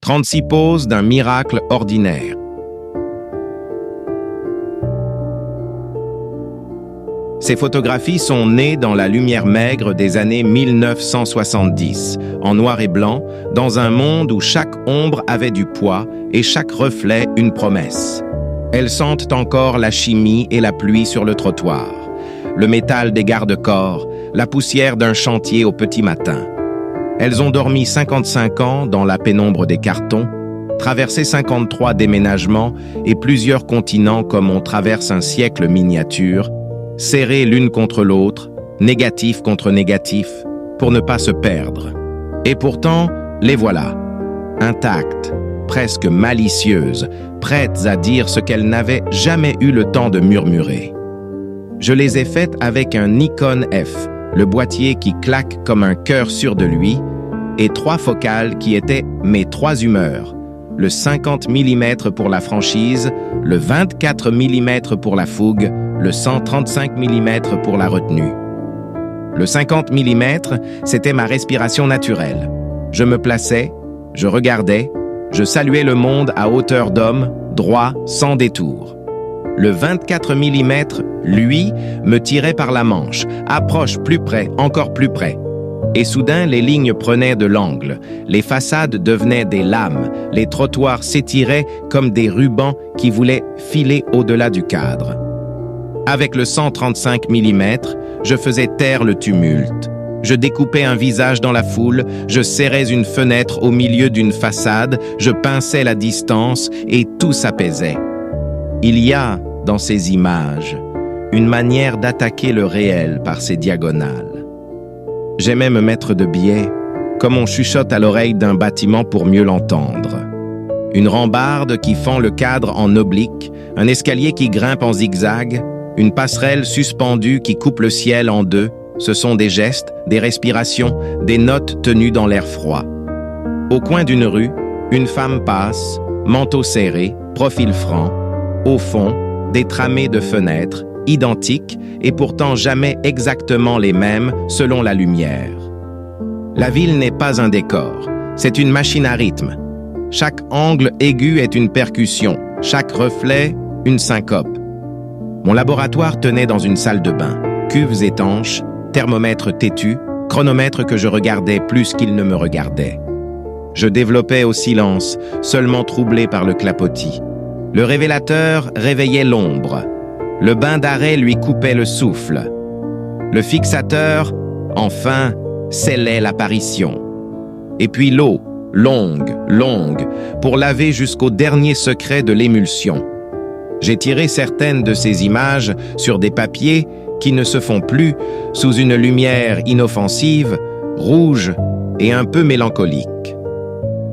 36 poses d'un miracle ordinaire. Ces photographies sont nées dans la lumière maigre des années 1970, en noir et blanc, dans un monde où chaque ombre avait du poids et chaque reflet une promesse. Elles sentent encore la chimie et la pluie sur le trottoir, le métal des garde-corps, la poussière d'un chantier au petit matin. Elles ont dormi 55 ans dans la pénombre des cartons, traversé 53 déménagements et plusieurs continents comme on traverse un siècle miniature, serrées l'une contre l'autre, négatif contre négatif, pour ne pas se perdre. Et pourtant, les voilà, intactes, presque malicieuses, prêtes à dire ce qu'elles n'avaient jamais eu le temps de murmurer. Je les ai faites avec un Nikon F, le boîtier qui claque comme un cœur sûr de lui, et 3 focales qui étaient mes 3 humeurs, le 50 mm pour la franchise, le 24 mm pour la fougue, le 135 mm pour la retenue. Le 50 mm, c'était ma respiration naturelle. Je me plaçais, je regardais, je saluais le monde à hauteur d'homme, droit, sans détour. Le 24 mm, lui, me tirait par la manche, approche plus près, encore plus près. Et soudain, les lignes prenaient de l'angle, les façades devenaient des lames, les trottoirs s'étiraient comme des rubans qui voulaient filer au-delà du cadre. Avec le 135 mm, je faisais taire le tumulte. Je découpais un visage dans la foule, je serrais une fenêtre au milieu d'une façade, je pinçais la distance et tout s'apaisait. Il y a, dans ces images, une manière d'attaquer le réel par ses diagonales. J'aimais me mettre de biais, comme on chuchote à l'oreille d'un bâtiment pour mieux l'entendre. Une rambarde qui fend le cadre en oblique, un escalier qui grimpe en zigzag, une passerelle suspendue qui coupe le ciel en deux, ce sont des gestes, des respirations, des notes tenues dans l'air froid. Au coin d'une rue, une femme passe, manteau serré, profil franc. Au fond, des tramées de fenêtres, identiques et pourtant jamais exactement les mêmes selon la lumière. La ville n'est pas un décor, c'est une machine à rythme. Chaque angle aigu est une percussion, chaque reflet, une syncope. Mon laboratoire tenait dans une salle de bain, cuves étanches, thermomètre têtu, chronomètre que je regardais plus qu'il ne me regardait. Je développais au silence, seulement troublé par le clapotis. Le révélateur réveillait l'ombre. Le bain d'arrêt lui coupait le souffle. Le fixateur, enfin, scellait l'apparition. Et puis l'eau, longue, longue, pour laver jusqu'au dernier secret de l'émulsion. J'ai tiré certaines de ces images sur des papiers qui ne se font plus sous une lumière inoffensive, rouge et un peu mélancolique.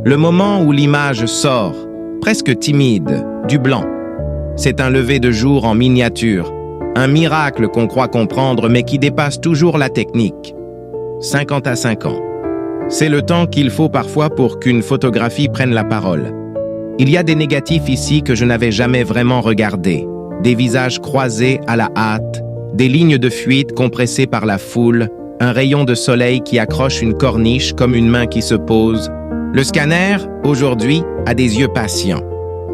Le moment où l'image sort, presque timide, du blanc, c'est un lever de jour en miniature, un miracle qu'on croit comprendre mais qui dépasse toujours la technique. 50 à 5 ans. C'est le temps qu'il faut parfois pour qu'une photographie prenne la parole. Il y a des négatifs ici que je n'avais jamais vraiment regardés, des visages croisés à la hâte, des lignes de fuite compressées par la foule, un rayon de soleil qui accroche une corniche comme une main qui se pose. Le scanner, aujourd'hui, a des yeux patients.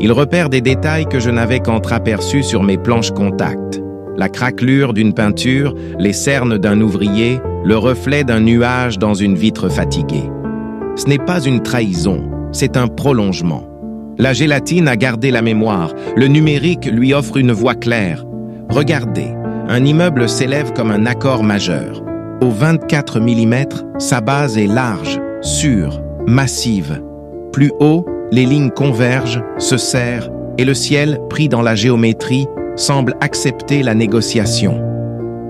Il repère des détails que je n'avais qu'entraperçus sur mes planches contact. La craquelure d'une peinture, les cernes d'un ouvrier, le reflet d'un nuage dans une vitre fatiguée. Ce n'est pas une trahison, c'est un prolongement. La gélatine a gardé la mémoire, le numérique lui offre une voix claire. Regardez, un immeuble s'élève comme un accord majeur. Au 24 mm, sa base est large, sûre, massive. Plus haut, les lignes convergent, se serrent, et le ciel, pris dans la géométrie, semble accepter la négociation.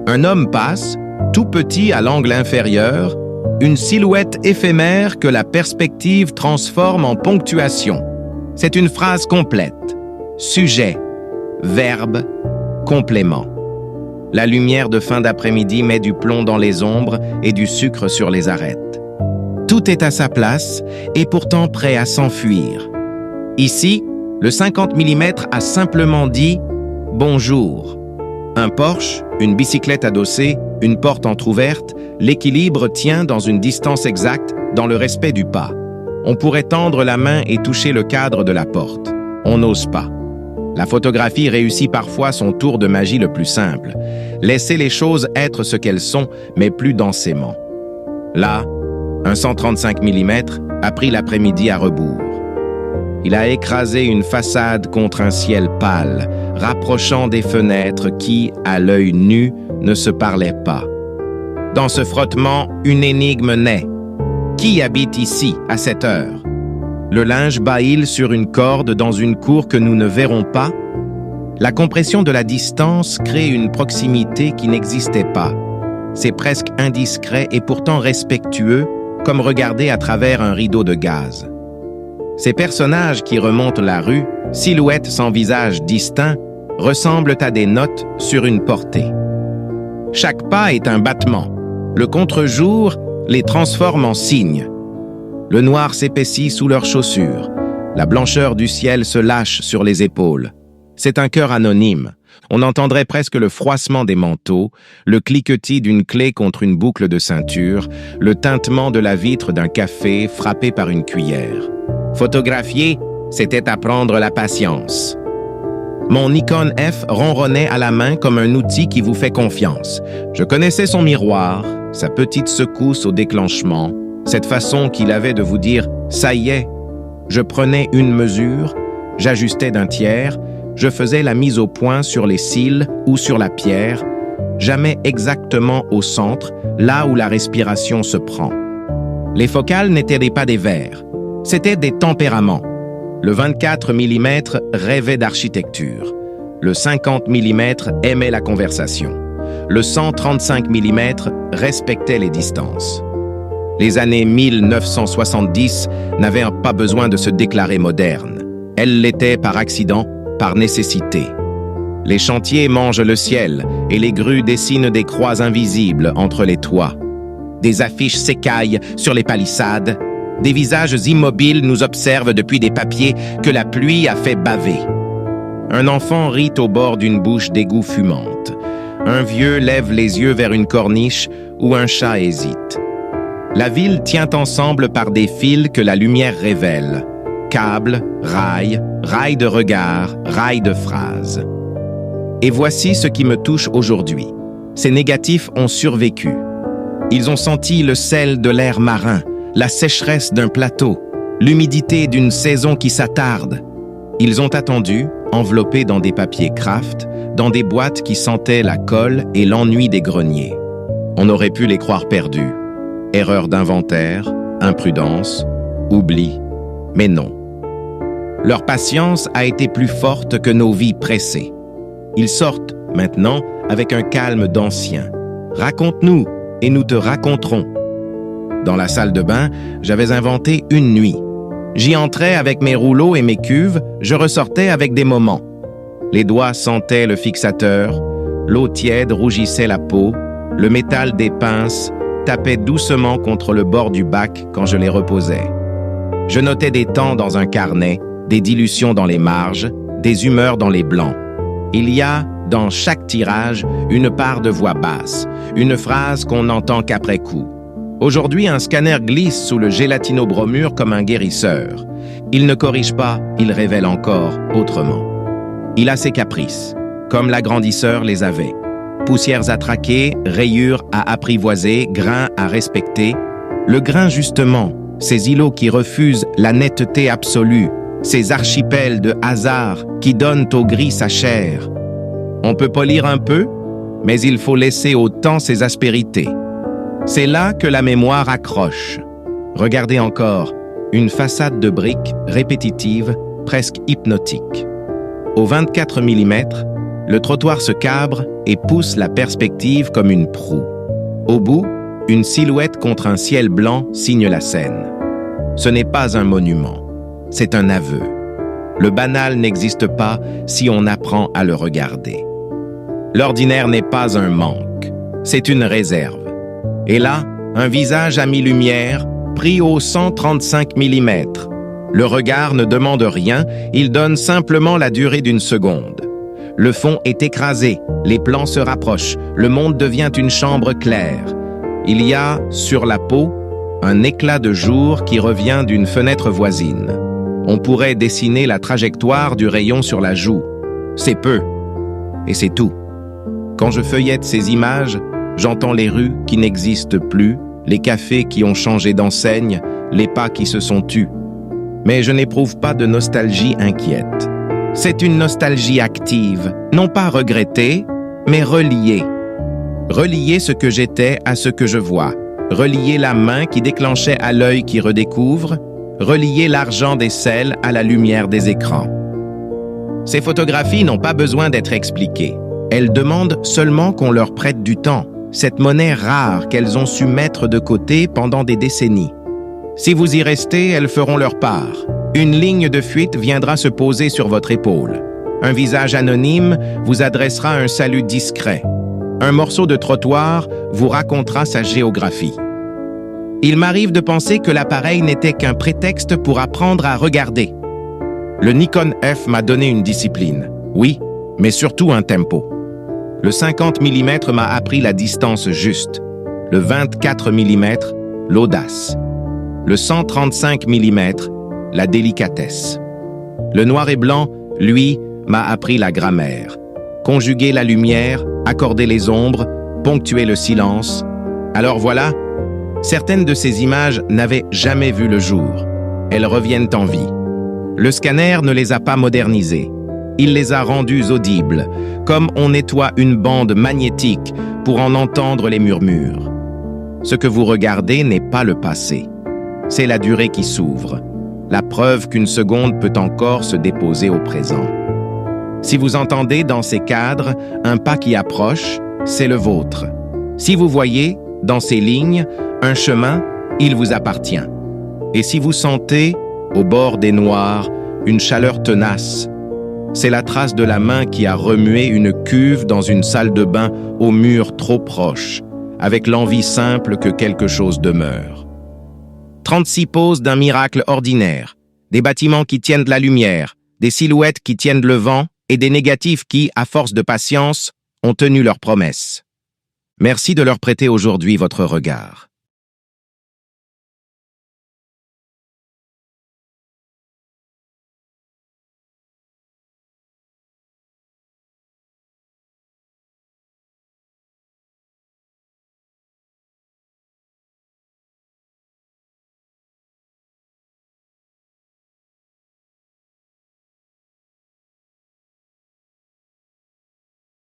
Un homme passe, tout petit à l'angle inférieur, une silhouette éphémère que la perspective transforme en ponctuation. C'est une phrase complète. Sujet, verbe, complément. La lumière de fin d'après-midi met du plomb dans les ombres et du sucre sur les arêtes. Tout est à sa place et pourtant prêt à s'enfuir. Ici, le 50 mm a simplement dit « Bonjour ». Un Porsche, une bicyclette adossée, une porte entr'ouverte, l'équilibre tient dans une distance exacte, dans le respect du pas. On pourrait tendre la main et toucher le cadre de la porte. On n'ose pas. La photographie réussit parfois son tour de magie le plus simple. Laisser les choses être ce qu'elles sont, mais plus densément. Là, un 135 mm a pris l'après-midi à rebours. Il a écrasé une façade contre un ciel pâle, rapprochant des fenêtres qui, à l'œil nu, ne se parlaient pas. Dans ce frottement, une énigme naît. Qui habite ici, à cette heure? Le linge bâille sur une corde dans une cour que nous ne verrons pas? La compression de la distance crée une proximité qui n'existait pas. C'est presque indiscret et pourtant respectueux, comme regarder à travers un rideau de gaz. Ces personnages qui remontent la rue, silhouettes sans visage distinct, ressemblent à des notes sur une portée. Chaque pas est un battement. Le contre-jour les transforme en signes. Le noir s'épaissit sous leurs chaussures. La blancheur du ciel se lâche sur les épaules. C'est un cœur anonyme. On entendrait presque le froissement des manteaux, le cliquetis d'une clé contre une boucle de ceinture, le tintement de la vitre d'un café frappé par une cuillère. Photographier, c'était apprendre la patience. Mon Nikon F ronronnait à la main comme un outil qui vous fait confiance. Je connaissais son miroir, sa petite secousse au déclenchement, cette façon qu'il avait de vous dire « ça y est ». Je prenais une mesure, j'ajustais d'un tiers, je faisais la mise au point sur les cils ou sur la pierre, jamais exactement au centre, là où la respiration se prend. Les focales n'étaient pas des verres, c'étaient des tempéraments. Le 24 mm rêvait d'architecture. Le 50 mm aimait la conversation. Le 135 mm respectait les distances. Les années 1970 n'avaient pas besoin de se déclarer modernes. Elles l'étaient par accident, par nécessité. Les chantiers mangent le ciel et les grues dessinent des croix invisibles entre les toits. Des affiches s'écaillent sur les palissades. Des visages immobiles nous observent depuis des papiers que la pluie a fait baver. Un enfant rit au bord d'une bouche d'égout fumante. Un vieux lève les yeux vers une corniche où un chat hésite. La ville tient ensemble par des fils que la lumière révèle. Câbles, rails, rails de regard, rails de phrases. Et voici ce qui me touche aujourd'hui. Ces négatifs ont survécu. Ils ont senti le sel de l'air marin, la sécheresse d'un plateau, l'humidité d'une saison qui s'attarde. Ils ont attendu, enveloppés dans des papiers craft, dans des boîtes qui sentaient la colle et l'ennui des greniers. On aurait pu les croire perdus. Erreur d'inventaire, imprudence, oubli. Mais non. Leur patience a été plus forte que nos vies pressées. Ils sortent, maintenant, avec un calme d'anciens. Raconte-nous, et nous te raconterons. Dans la salle de bain, j'avais inventé une nuit. J'y entrais avec mes rouleaux et mes cuves, je ressortais avec des moments. Les doigts sentaient le fixateur, l'eau tiède rougissait la peau, le métal des pinces tapait doucement contre le bord du bac quand je les reposais. Je notais des temps dans un carnet, des dilutions dans les marges, des humeurs dans les blancs. Il y a, dans chaque tirage, une part de voix basse, une phrase qu'on n'entend qu'après coup. Aujourd'hui, un scanner glisse sous le gélatino-bromure comme un guérisseur. Il ne corrige pas, il révèle encore autrement. Il a ses caprices, comme l'agrandisseur les avait. Poussières à traquer, rayures à apprivoiser, grains à respecter. Le grain justement, ces îlots qui refusent la netteté absolue, ces archipels de hasard qui donnent au gris sa chair. On peut polir un peu, mais il faut laisser au temps ses aspérités. C'est là que la mémoire accroche. Regardez encore, une façade de briques répétitive, presque hypnotique. Au 24 mm, le trottoir se cabre et pousse la perspective comme une proue. Au bout, une silhouette contre un ciel blanc signe la scène. Ce n'est pas un monument, c'est un aveu. Le banal n'existe pas si on apprend à le regarder. L'ordinaire n'est pas un manque, c'est une réserve. Et là, un visage à mi-lumière, pris au 135 mm. Le regard ne demande rien, il donne simplement la durée d'une seconde. Le fond est écrasé, les plans se rapprochent, le monde devient une chambre claire. Il y a, sur la peau, un éclat de jour qui revient d'une fenêtre voisine. On pourrait dessiner la trajectoire du rayon sur la joue. C'est peu. Et c'est tout. Quand je feuillette ces images, j'entends les rues qui n'existent plus, les cafés qui ont changé d'enseigne, les pas qui se sont tus. Mais je n'éprouve pas de nostalgie inquiète. C'est une nostalgie active, non pas regrettée, mais reliée. Relier ce que j'étais à ce que je vois. Relier la main qui déclenchait à l'œil qui redécouvre. Relier l'argent des selles à la lumière des écrans. Ces photographies n'ont pas besoin d'être expliquées. Elles demandent seulement qu'on leur prête du temps, cette monnaie rare qu'elles ont su mettre de côté pendant des décennies. Si vous y restez, elles feront leur part. Une ligne de fuite viendra se poser sur votre épaule. Un visage anonyme vous adressera un salut discret. Un morceau de trottoir vous racontera sa géographie. Il m'arrive de penser que l'appareil n'était qu'un prétexte pour apprendre à regarder. Le Nikon F m'a donné une discipline, oui, mais surtout un tempo. Le 50 mm m'a appris la distance juste. Le 24 mm, l'audace. Le 135 mm, la délicatesse. Le noir et blanc, lui, m'a appris la grammaire. Conjuguer la lumière, accorder les ombres, ponctuer le silence. Alors voilà, certaines de ces images n'avaient jamais vu le jour. Elles reviennent en vie. Le scanner ne les a pas modernisées. Il les a rendues audibles, comme on nettoie une bande magnétique pour en entendre les murmures. Ce que vous regardez n'est pas le passé. C'est la durée qui s'ouvre, la preuve qu'une seconde peut encore se déposer au présent. Si vous entendez dans ces cadres un pas qui approche, c'est le vôtre. Si vous voyez, dans ces lignes, un chemin, il vous appartient. Et si vous sentez, au bord des noirs, une chaleur tenace, c'est la trace de la main qui a remué une cuve dans une salle de bain au mur trop proche, avec l'envie simple que quelque chose demeure. 36 poses d'un miracle ordinaire, des bâtiments qui tiennent de la lumière, des silhouettes qui tiennent le vent et des négatifs qui, à force de patience, ont tenu leurs promesses. Merci de leur prêter aujourd'hui votre regard.